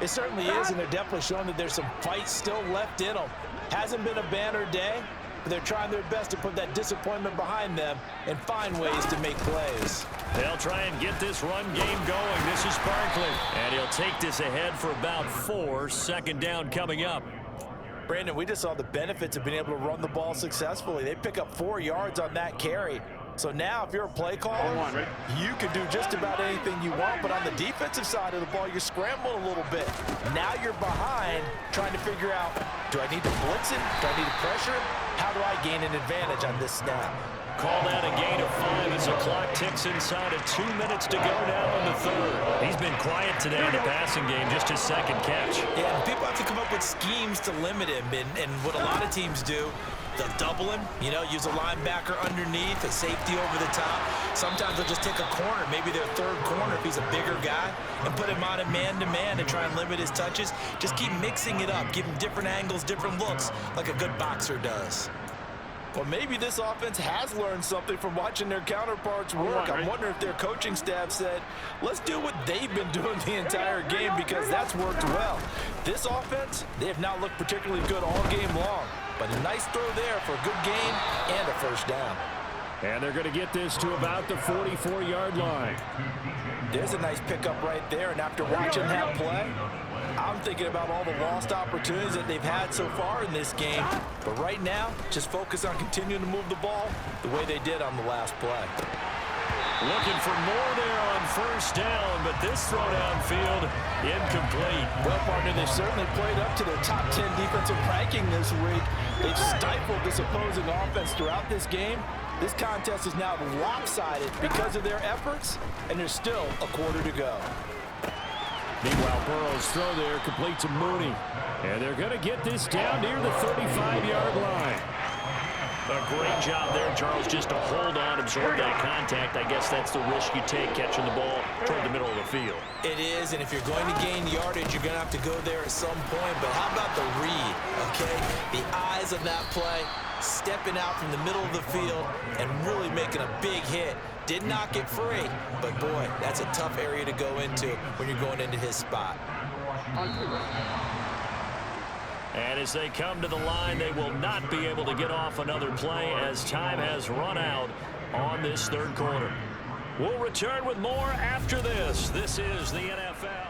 It certainly is, and they're definitely showing that there's some fight still left in them. Hasn't been a banner day, but they're trying their best to put that disappointment behind them and find ways to make plays. They'll try and get this run game going. This is Barkley, and he'll take this ahead for about 4. 2nd down coming up. Brandon, we just saw the benefits of being able to run the ball successfully. They pick up 4 yards on that carry. So now, if you're a play caller, you can do just about anything you want, but on the defensive side of the ball, you're scrambling a little bit. Now you're behind, trying to figure out, do I need to blitz him? Do I need to pressure him? How do I gain an advantage on this snap? Call that a gain of 5 as the clock ticks inside of 2 minutes to go now in the 3rd. He's been quiet today in the passing game, just his 2nd catch. Yeah, and people have to come up with schemes to limit him, and what a lot of teams do, they'll double him, use a linebacker underneath, a safety over the top. Sometimes they'll just take a corner, maybe their 3rd corner if he's a bigger guy, and put him on a man-to-man and try and limit his touches. Just keep mixing it up, give him different angles, different looks, like a good boxer does. Well, maybe this offense has learned something from watching their counterparts work. I'm wondering if their coaching staff said, let's do what they've been doing the entire game, because that's worked well. This offense, they have not looked particularly good all game long, but a nice throw there for a good gain and a 1st down. And they're going to get this to about the 44-yard line. There's a nice pickup right there, and after watching that play, I'm thinking about all the lost opportunities that they've had so far in this game. But right now, just focus on continuing to move the ball the way they did on the last play. Looking for more there on 1st down, but this throw downfield incomplete. Well, partner, they've certainly played up to their top 10 defensive ranking this week. They've stifled this opposing offense throughout this game. This contest is now lopsided because of their efforts, and there's still a quarter to go. Meanwhile, Burrow's throw there complete to Mooney. And they're going to get this down near the 35-yard line. A great job there, Charles, just to hold on, absorb that contact. I guess that's the risk you take catching the ball toward the middle of the field. It is, and if you're going to gain yardage, you're going to have to go there at some point. But how about the read, okay? The eyes of that play, stepping out from the middle of the field and really making a big hit. Did not get free, but boy, that's a tough area to go into when you're going into his spot. And as they come to the line, they will not be able to get off another play as time has run out on this 3rd quarter. We'll return with more after this. This is the NFL.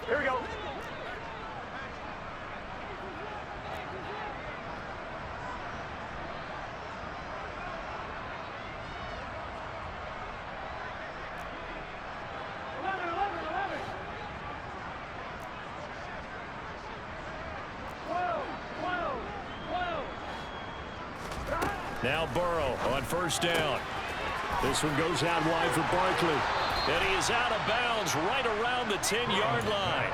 Here we go. Now Burrow on first down. This one goes out wide for Barkley. And he is out of bounds right around the 10-yard line.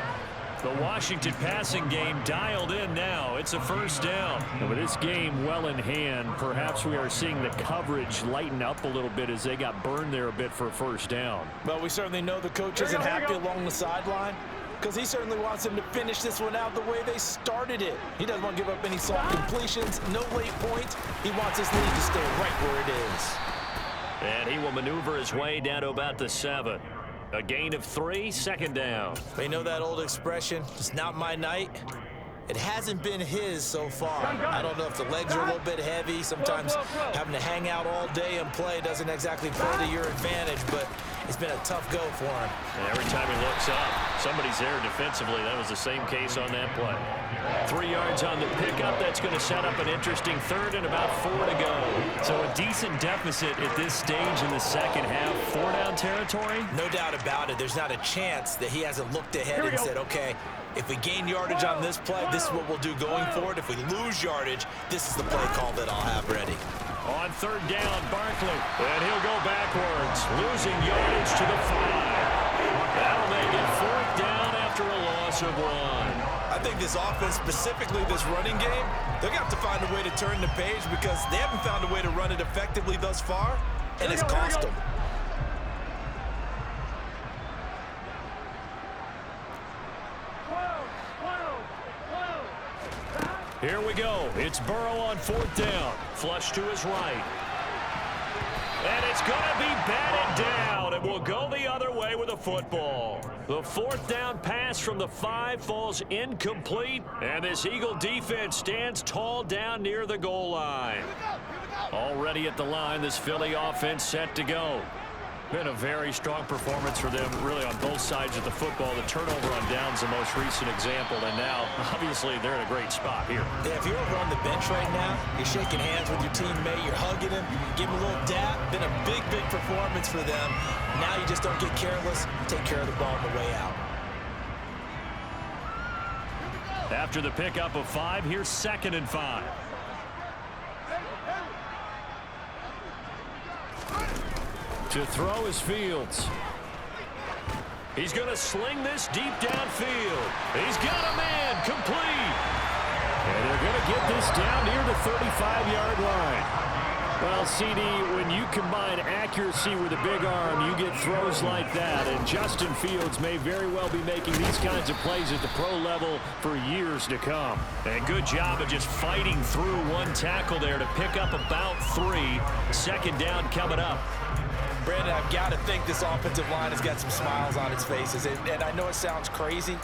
The Washington passing game dialed in now. It's a first down. And with this game well in hand, perhaps we are seeing the coverage lighten up a little bit as they got burned there a bit for a first down. Well, we certainly know the coach isn't happy along the sideline because he certainly wants them to finish this one out the way they started it. He doesn't want to give up any soft completions, no late points. He wants his lead to stay right where it is. And he will maneuver his way down to about the 7. A gain of 3, second down. They know that old expression, it's not my night. It hasn't been his so far. I don't know if the legs are a little bit heavy. Sometimes having to hang out all day and play doesn't exactly play to your advantage, but it's been a tough go for him. And every time he looks up, somebody's there defensively. That was the same case on that play. 3 yards on the pickup. That's going to set up an interesting third and about 4 to go. So a decent deficit at this stage in the second half. 4-down territory? No doubt about it. There's not a chance that he hasn't looked ahead and said, okay, if we gain yardage on this play, this is what we'll do going forward. If we lose yardage, this is the play call that I'll have ready. On third down, Barkley. And he'll go backwards, losing yardage to the 5. That'll make it 4th down after a loss of 1. I think this offense, specifically this running game, they're going to have to find a way to turn the page because they haven't found a way to run it effectively thus far, and it's cost them. Here we go. It's Burrow on 4th down. Flush to his right. And it's going to be batted down. It will go the other way with a football. The 4th down pass from the 5 falls incomplete. And this Eagle defense stands tall down near the goal line. Already at the line, this Philly offense set to go. Been a very strong performance for them, really, on both sides of the football. The turnover on downs the most recent example, and now, obviously, they're in a great spot here. Yeah, if you're over on the bench right now, you're shaking hands with your teammate, you're hugging him, give him a little dap. Been a big, big performance for them. Now you just don't get careless, take care of the ball on the way out. After the pickup of 5, here's 2nd and 5. To throw is Fields. He's going to sling this deep downfield. He's got a man, complete. And they're going to get this down near the 35-yard line. Well, CD, when you combine accuracy with a big arm, you get throws like that. And Justin Fields may very well be making these kinds of plays at the pro level for years to come. And good job of just fighting through one tackle there to pick up about 3. 2nd down coming up. Brandon, I've got to think this offensive line has got some smiles on its faces. And I know it sounds crazy,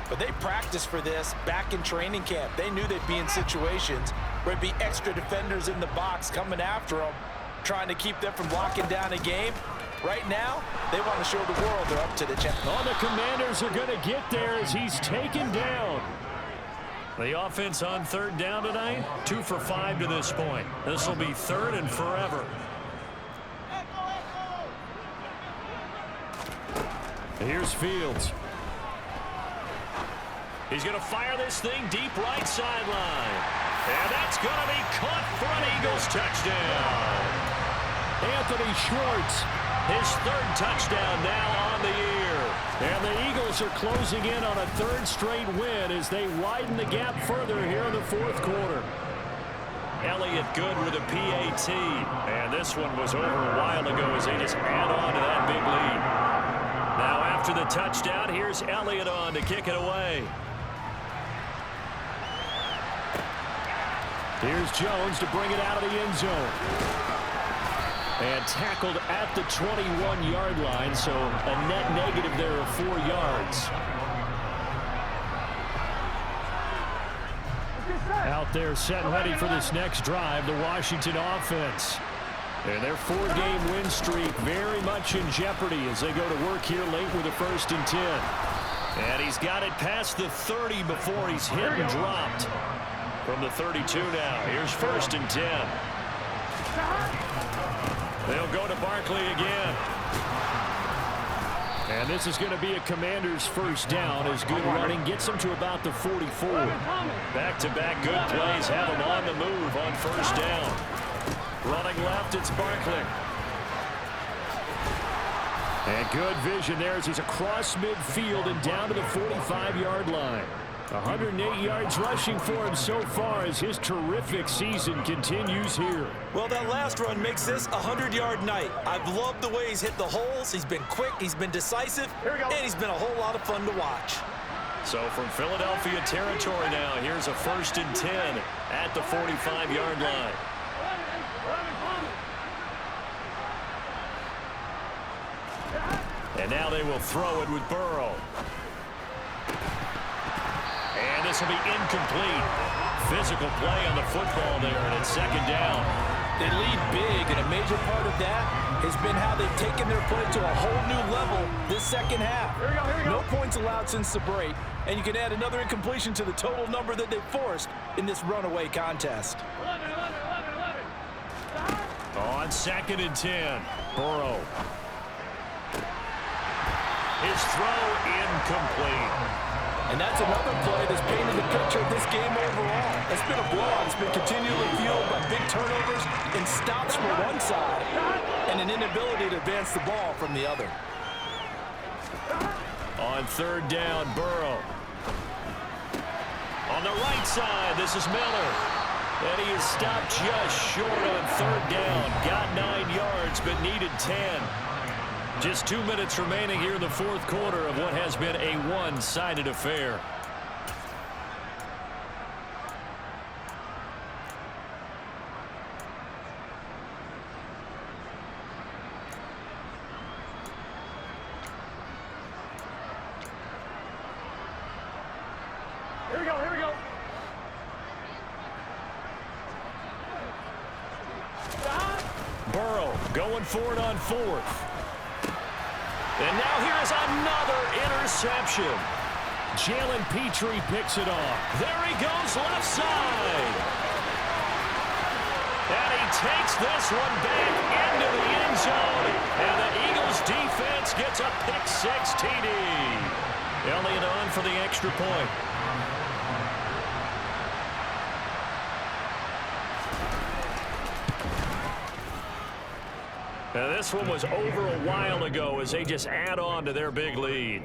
but they practiced for this back in training camp. They knew they'd be in situations where there'd be extra defenders in the box coming after them, trying to keep them from locking down a game. Right now, they want to show the world they're up to the challenge. Oh, the Commanders are going to get there as he's taken down. The offense on 3rd down tonight, 2 for 5 to this point. This will be 3rd and forever. Here's Fields. He's going to fire this thing deep right sideline. And that's going to be caught for an Eagles touchdown. Anthony Schwartz. His 3rd touchdown now on the year. And the Eagles are closing in on a 3rd straight win as they widen the gap further here in the 4th quarter. Elliott good with a PAT. And this one was over a while ago as they just add on to that big lead. Now after the touchdown, here's Elliott on to kick it away. Here's Jones to bring it out of the end zone. And tackled at the 21-yard line, so a net negative there of 4 yards. Out there set and ready for this next drive, the Washington offense. And their 4-game win streak very much in jeopardy as they go to work here late with a 1st and 10. And he's got it past the 30 before he's hit and dropped. From the 32 now. Here's 1st and 10. They'll go to Barkley again. And this is going to be a Commanders' first down as good running gets them to about the 44. Back-to-back good plays have them on the move on 1st down. Running left, it's Barkley. And good vision there as he's across midfield and down to the 45-yard line. 108 yards rushing for him so far as his terrific season continues here. Well, that last run makes this a 100-yard night. I've loved the way he's hit the holes. He's been quick, he's been decisive, and he's been a whole lot of fun to watch. So from Philadelphia territory now, here's a 1st and 10 at the 45-yard line. And now they will throw it with Burrow. And this will be incomplete. Physical play on the football there, and it's 2nd down. They lead big, and a major part of that has been how they've taken their play to a whole new level this second half. Here we go. No points allowed since the break, and you can add another incompletion to the total number that they forced in this runaway contest. 11. On 2nd and 10, Burrow. His throw incomplete. And that's another play that's painted the picture of this game overall. It's been a blowout. It's been continually fueled by big turnovers and stops from one side and an inability to advance the ball from the other. On 3rd down, Burrow. On the right side, this is Miller. And he is stopped just short on 3rd down. Got 9 yards, but needed 10. Just 2 minutes remaining here in the 4th quarter of what has been a one-sided affair. Here we go. Burrow going for it on 4th. And now here's another interception. Jalen Petrie picks it off. There he goes left side. And he takes this one back into the end zone. And the Eagles defense gets a pick-6 TD. Elliott on for the extra point. Now this one was over a while ago as they just add on to their big lead.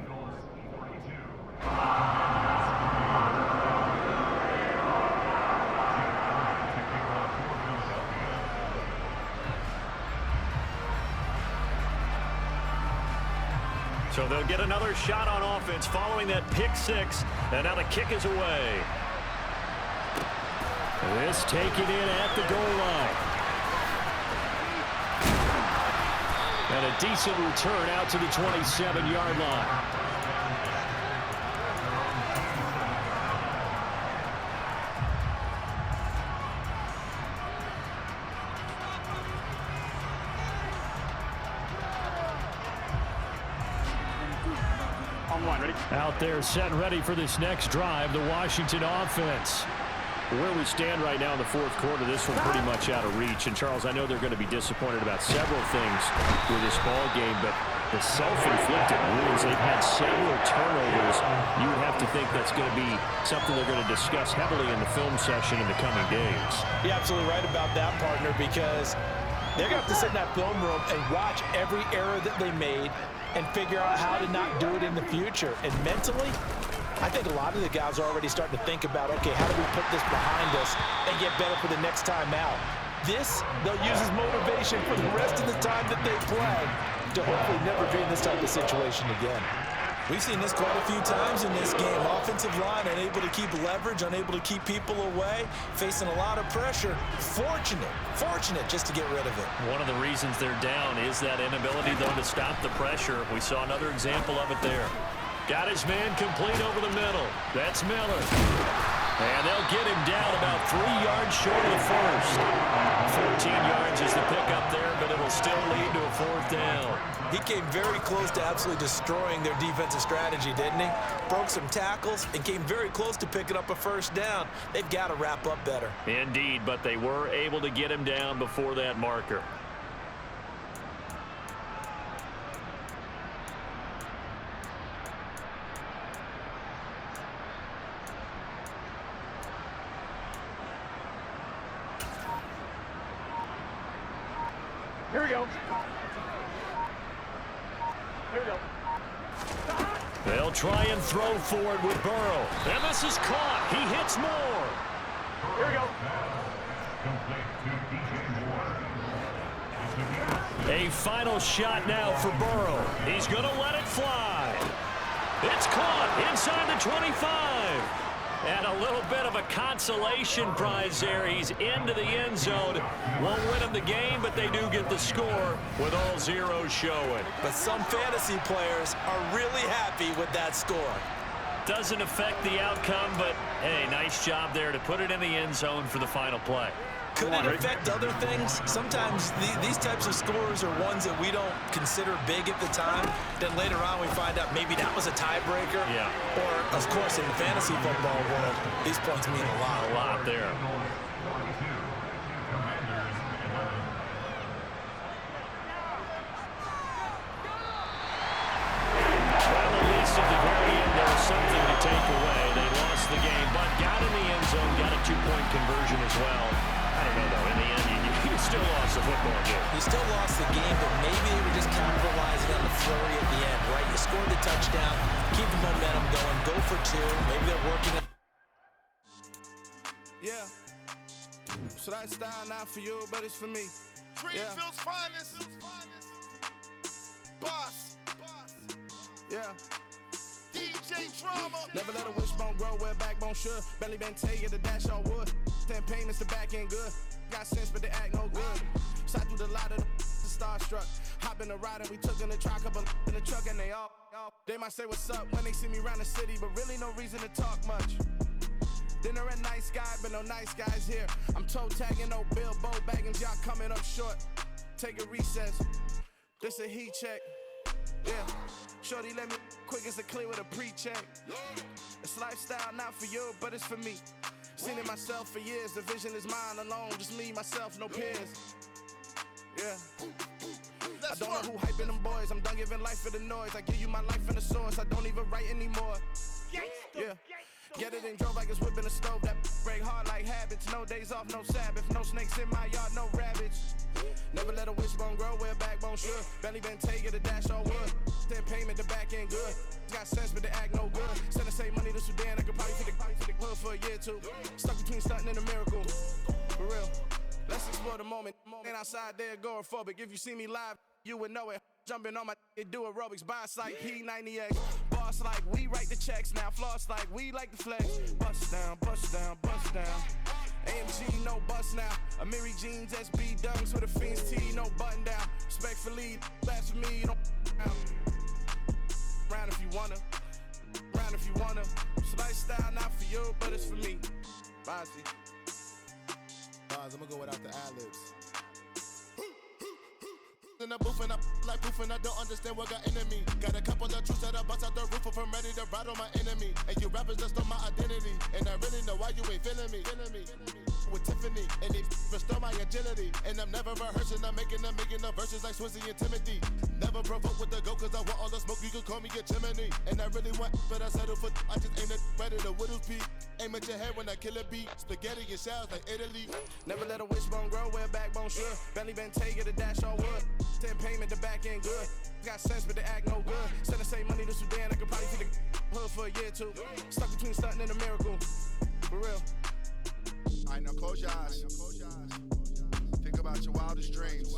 So they'll get another shot on offense following that pick-6, and now the kick is away. This taken in at the goal line. And a decent return out to the 27-yard line. Out there set and ready for this next drive, the Washington offense. Where we stand right now in the 4th quarter, this one pretty much out of reach. And, Charles, I know they're going to be disappointed about several things with this ball game, but the self-inflicted wounds, they've had several turnovers. You would have to think that's going to be something they're going to discuss heavily in the film session in the coming days. You're absolutely right about that, partner, because they're going to have to sit in that film room and watch every error that they made and figure out how to not do it in the future. And mentally, I think a lot of the guys are already starting to think about, okay, how do we put this behind us and get better for the next time out? This, they'll use as motivation for the rest of the time that they play to hopefully never be in this type of situation again. We've seen this quite a few times in this game. Offensive line unable to keep leverage, unable to keep people away, facing a lot of pressure. Fortunate just to get rid of it. One of the reasons they're down is that inability, though, to stop the pressure. We saw another example of it there. Got his man complete over the middle. That's Miller. And they'll get him down about 3 yards short of the first. 14 yards is the pickup there, but it'll still lead to a 4th down. He came very close to absolutely destroying their defensive strategy, didn't he? Broke some tackles and came very close to picking up a 1st down. They've got to wrap up better. Indeed, but they were able to get him down before that marker. Here we go. Here we go. They'll try and throw forward with Burrow. And this is caught. He hits Moore. Here we go. A final shot now for Burrow. He's going to let it fly. It's caught inside the 25. And a little bit of a consolation prize there. He's into the end zone. Won't win him the game, but they do get the score with all zeros showing. But some fantasy players are really happy with that score. Doesn't affect the outcome, but, hey, nice job there to put it in the end zone for the final play. Could it affect other things? Sometimes these types of scores are ones that we don't consider big at the time. Then later on we find out maybe that was a tiebreaker. Yeah. Or, of course, in the fantasy football world, these points mean a lot. A lot there. Well, at least at the very end, there was something to take away. They lost the game, but got in the end zone, got a 2-point conversion as well. I don't know, though. In the end, you still lost the football game. You still lost the game, but maybe they were just capitalizing on the flurry at the end, right? You scored the touchdown, keep the momentum going, go for 2. Maybe they're working it. Yeah. So that style not for you, but it's for me. Greenfield's finest. Boss. Yeah. DJ Drama. Never let a wishbone grow where backbone should. Belly been taking the dash on wood. 10 payments, the back end good. Got sense, but they act no good. Side through the lot of the starstruck. Hop in the ride and we took in the truck, couple in the truck and they all. They might say what's up when they see me around the city, but really no reason to talk much. Dinner a nice guy, but no nice guys here. I'm toe tagging, no Bilbo bagging, y'all coming up short. Take a recess. This a heat check. Yeah. Shorty let me quick as a clear with a pre-check. It's lifestyle not for you, but it's for me. Seen it myself for years. The vision is mine alone. Just me, myself, no peers. Yeah. I don't know who hyping them boys. I'm done giving life for the noise. I give you my life in the source. I don't even write anymore. Yeah. Get it and drove like it's whipping a stove. That break hard like habits. No days off, no Sabbath. No snakes in my yard, no rabbits. Never let a wishbone grow where backbone should. Belly been taking the dash on wood. 10 payment, the back end good. Got sense, but they act no good. Send the same money to Sudan. I could probably feed the hood for a year or two. Stuck between stunting and a miracle. For real. Let's explore the moment. Ain't outside there agoraphobic. If you see me live, you would know it. Jumping on my do aerobics, boss like P90X. Boss like we write the checks now. Floss like we like the flex. Bust down, bust down, bust down. AMG, no bust now. Amiri jeans, SB dunks with a Fiends T, no button down. Respectfully, that's for me, don't round if you wanna. Round if you wanna. It's lifestyle not for you, but it's for me. Bossy. I'm gonna go without the ad-libs. In the booth and I like proof and I don't understand what got into me. Got a couple of truths that I bust out the roof if I'm ready to ride on my enemy. And you rappers just stole my identity. And I really know why you ain't feeling me. With Tiffany, and they restore my agility. And I'm never rehearsing, I'm making the verses like Swizzy and Timothy. Never provoke with the go, cause I want all the smoke, you can call me a chimney. And I really want, but I settle for, I just ain't ready to whittles peak. Aim at your head when I kill a beat. Spaghetti and shells like Italy. Never let a wishbone grow where backbone should. Belly been taking the dash on wood. 10 payment, the back end good. Got sense, but they act no good. Send the same money to Sudan, I could probably feed the hood for a year or two. Stuck between stunting and a miracle. For real. Alright, now close your eyes. Think about your wildest dreams.